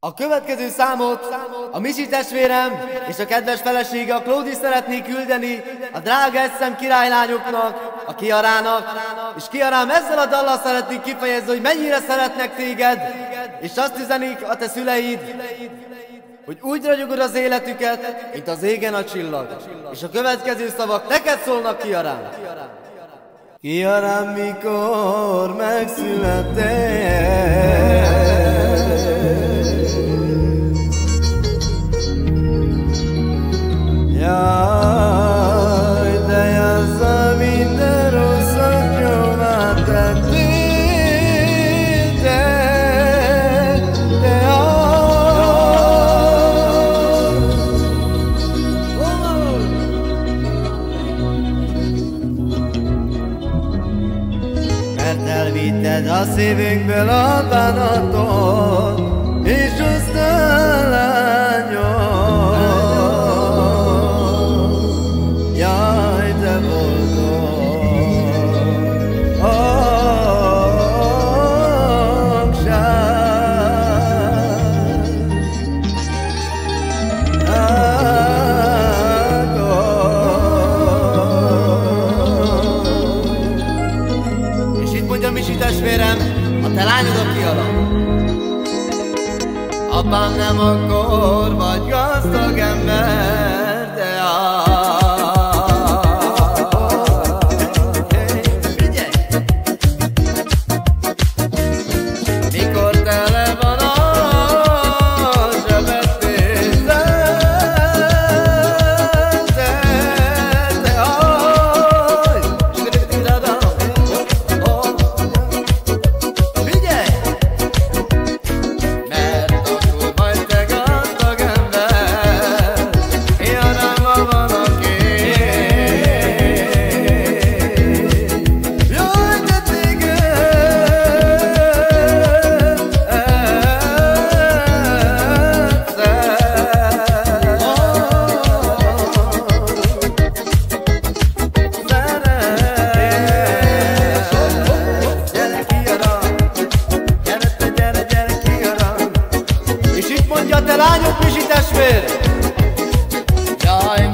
A következő számot a Misi testvérem és a kedves felesége a Klódi szeretné küldeni a drága eszem királylányoknak, a Kiarának, és Kiarám ezzel a dallal szeretnék kifejezni, hogy mennyire szeretnek téged, és azt üzenik a te szüleid, hogy úgy ragyogod az életüket, mint az égen a csillag. És a következő szavak neked szólnak, Kiarám. Kiarám, mikor megszülettél, jaj, de jazza minden rosszat jóvá tettél, de mert elvitted a szívünkből a bánatot, és hoztál lányot. Jaj, de és itt mondja Misi testvérem, a te lányod a Kiara. Apám nem akkor vagy gazdag ember, de mikor tele van a zsebed pénzzel, figyelj! Mert akkor majd te gazdag ember, Kiarámmal van a kép. Jaj, de és itt mondja, te lányok, Misi testvér! Jaj,